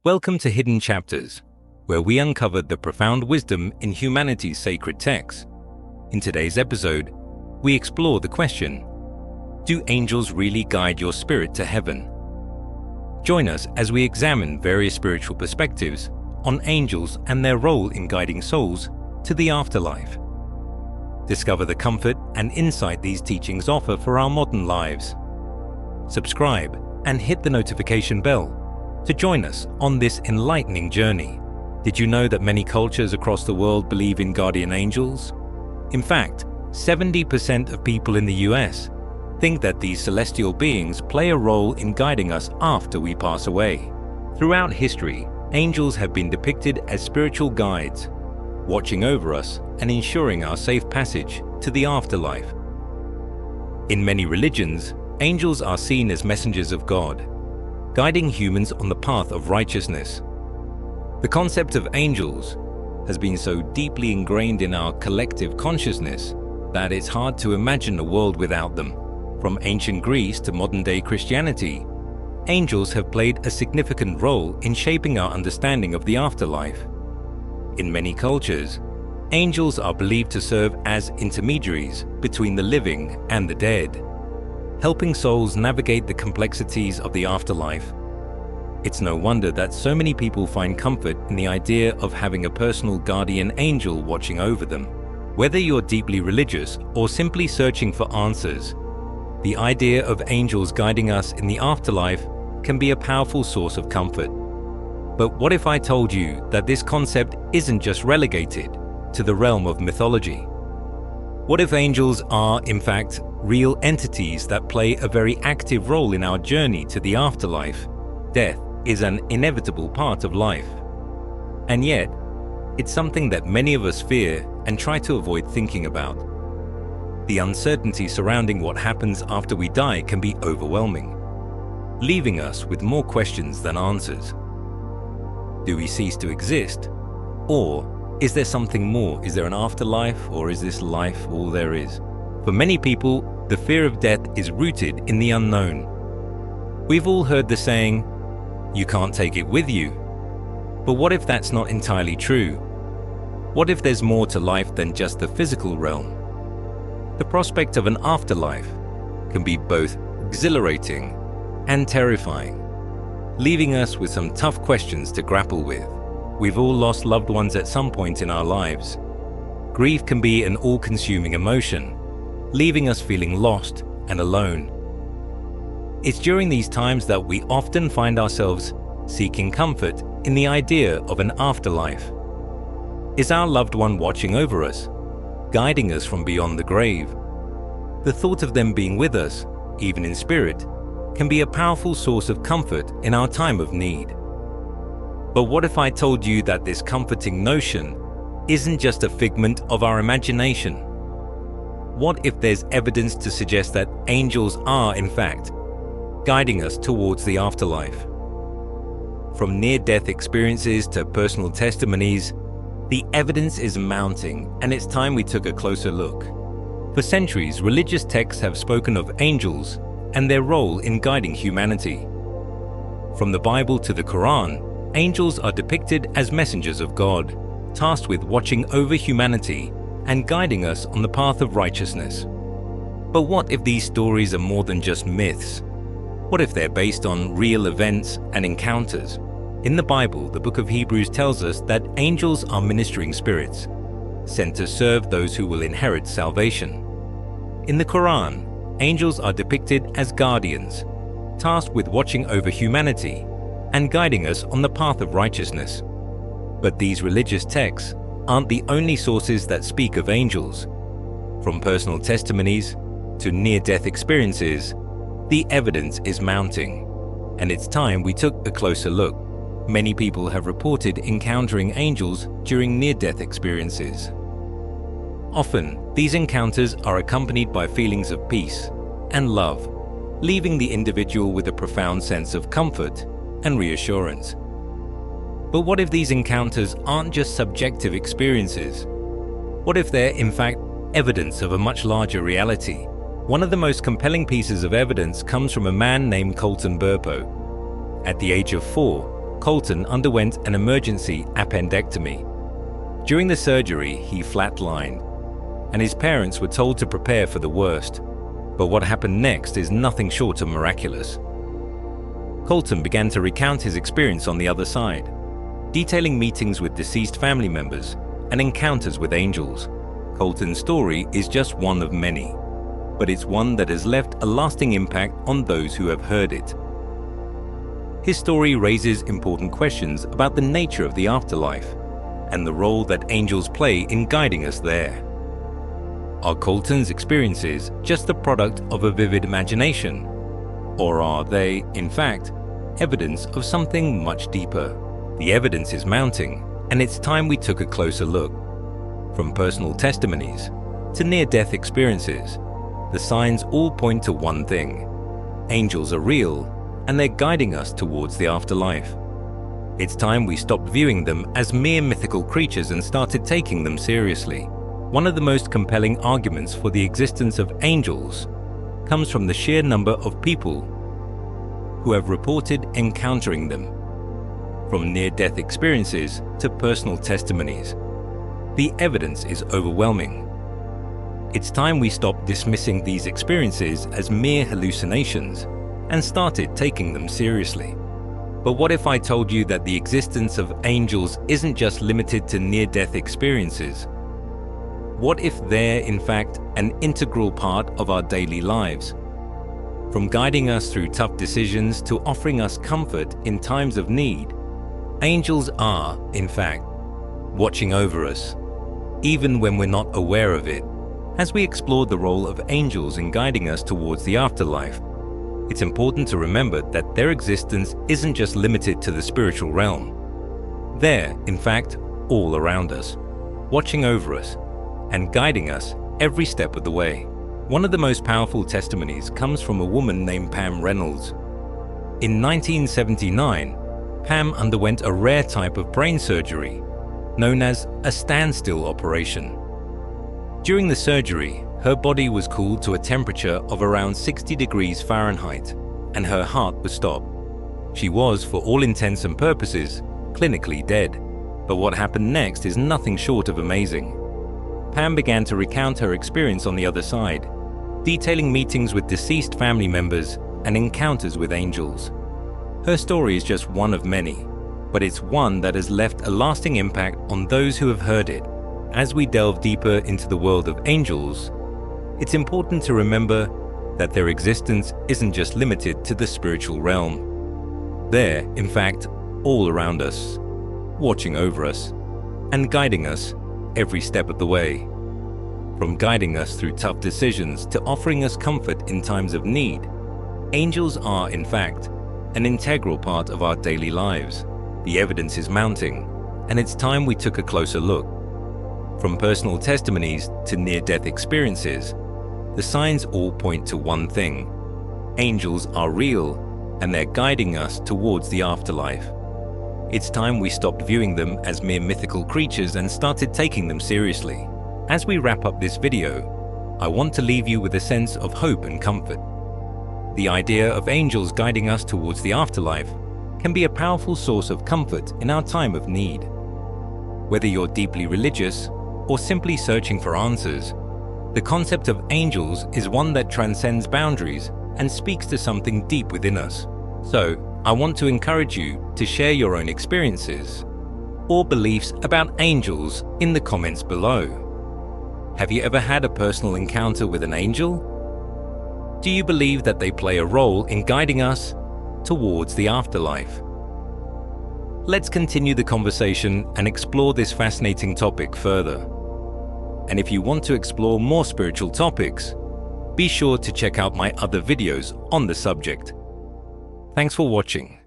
Welcome to Hidden Chapters, where we uncovered the profound wisdom in humanity's sacred texts. In today's episode, we explore the question, do angels really guide your spirit to heaven? Join us as we examine various spiritual perspectives on angels and their role in guiding souls to the afterlife. Discover the comfort and insight these teachings offer for our modern lives. Subscribe and hit the notification bell to join us on this enlightening journey. Did you know that many cultures across the world believe in guardian angels? In fact, 70% of people in the US think that these celestial beings play a role in guiding us after we pass away. Throughout history, angels have been depicted as spiritual guides, watching over us and ensuring our safe passage to the afterlife. In many religions, angels are seen as messengers of God, guiding humans on the path of righteousness. The concept of angels has been so deeply ingrained in our collective consciousness that it's hard to imagine a world without them. From ancient Greece to modern-day Christianity, angels have played a significant role in shaping our understanding of the afterlife. In many cultures, angels are believed to serve as intermediaries between the living and the dead, helping souls navigate the complexities of the afterlife. It's no wonder that so many people find comfort in the idea of having a personal guardian angel watching over them. Whether you're deeply religious or simply searching for answers, the idea of angels guiding us in the afterlife can be a powerful source of comfort. But what if I told you that this concept isn't just relegated to the realm of mythology? What if angels are, in fact, real entities that play a very active role in our journey to the afterlife? Death is an inevitable part of life. And yet, it's something that many of us fear and try to avoid thinking about. The uncertainty surrounding what happens after we die can be overwhelming, leaving us with more questions than answers. Do we cease to exist? Or is there something more? Is there an afterlife, or is this life all there is? For many people, the fear of death is rooted in the unknown. We've all heard the saying, "You can't take it with you." But what if that's not entirely true? What if there's more to life than just the physical realm? The prospect of an afterlife can be both exhilarating and terrifying, leaving us with some tough questions to grapple with. We've all lost loved ones at some point in our lives. Grief can be an all-consuming emotion, leaving us feeling lost and alone. It's during these times that we often find ourselves seeking comfort in the idea of an afterlife. Is our loved one watching over us, guiding us from beyond the grave? The thought of them being with us, even in spirit, can be a powerful source of comfort in our time of need. But what if I told you that this comforting notion isn't just a figment of our imagination? What if there's evidence to suggest that angels are, in fact, guiding us towards the afterlife? From near-death experiences to personal testimonies, the evidence is mounting, and it's time we took a closer look. For centuries, religious texts have spoken of angels and their role in guiding humanity. From the Bible to the Quran, angels are depicted as messengers of God, tasked with watching over humanity and guiding us on the path of righteousness. But what if these stories are more than just myths? What if they're based on real events and encounters? In the Bible, the book of Hebrews tells us that angels are ministering spirits, sent to serve those who will inherit salvation. In the Quran, angels are depicted as guardians, tasked with watching over humanity and guiding us on the path of righteousness. But these religious texts aren't the only sources that speak of angels. From personal testimonies to near-death experiences, the evidence is mounting, and it's time we took a closer look. Many people have reported encountering angels during near-death experiences. Often, these encounters are accompanied by feelings of peace and love, leaving the individual with a profound sense of comfort and reassurance. But what if these encounters aren't just subjective experiences? What if they're, in fact, evidence of a much larger reality? One of the most compelling pieces of evidence comes from a man named Colton Burpo. At the age of 4, Colton underwent an emergency appendectomy. During the surgery, he flatlined, and his parents were told to prepare for the worst. But what happened next is nothing short of miraculous. Colton began to recount his experience on the other side, detailing meetings with deceased family members and encounters with angels. Colton's story is just one of many, but it's one that has left a lasting impact on those who have heard it. His story raises important questions about the nature of the afterlife and the role that angels play in guiding us there. Are Colton's experiences just the product of a vivid imagination? Or are they, in fact, evidence of something much deeper? The evidence is mounting, and it's time we took a closer look. From personal testimonies to near-death experiences, the signs all point to one thing: angels are real, and they're guiding us towards the afterlife. It's time we stopped viewing them as mere mythical creatures and started taking them seriously. One of the most compelling arguments for the existence of angels comes from the sheer number of people who have reported encountering them. From near-death experiences to personal testimonies, the evidence is overwhelming. It's time we stopped dismissing these experiences as mere hallucinations and started taking them seriously. But what if I told you that the existence of angels isn't just limited to near-death experiences? What if they're, in fact, an integral part of our daily lives? From guiding us through tough decisions to offering us comfort in times of need, angels are, in fact, watching over us, even when we're not aware of it. As we explore the role of angels in guiding us towards the afterlife, it's important to remember that their existence isn't just limited to the spiritual realm. They're, in fact, all around us, watching over us and guiding us every step of the way. One of the most powerful testimonies comes from a woman named Pam Reynolds. In 1979, Pam underwent a rare type of brain surgery known as a standstill operation. During the surgery, her body was cooled to a temperature of around 60 degrees Fahrenheit, and her heart was stopped. She was, for all intents and purposes, clinically dead. But what happened next is nothing short of amazing. Pam began to recount her experience on the other side, detailing meetings with deceased family members and encounters with angels. Her story is just one of many, but it's one that has left a lasting impact on those who have heard it. As we delve deeper into the world of angels, it's important to remember that their existence isn't just limited to the spiritual realm. They're, in fact, all around us, watching over us and guiding us every step of the way. From guiding us through tough decisions to offering us comfort in times of need, angels are, in fact, an integral part of our daily lives. The evidence is mounting, and it's time we took a closer look. From personal testimonies to near-death experiences, the signs all point to one thing: angels are real, and they're guiding us towards the afterlife. It's time we stopped viewing them as mere mythical creatures and started taking them seriously. As we wrap up this video, I want to leave you with a sense of hope and comfort. The idea of angels guiding us towards the afterlife can be a powerful source of comfort in our time of need. Whether you're deeply religious or simply searching for answers, the concept of angels is one that transcends boundaries and speaks to something deep within us. So, I want to encourage you to share your own experiences or beliefs about angels in the comments below. Have you ever had a personal encounter with an angel? Do you believe that they play a role in guiding us towards the afterlife? Let's continue the conversation and explore this fascinating topic further. And if you want to explore more spiritual topics, be sure to check out my other videos on the subject. Thanks for watching.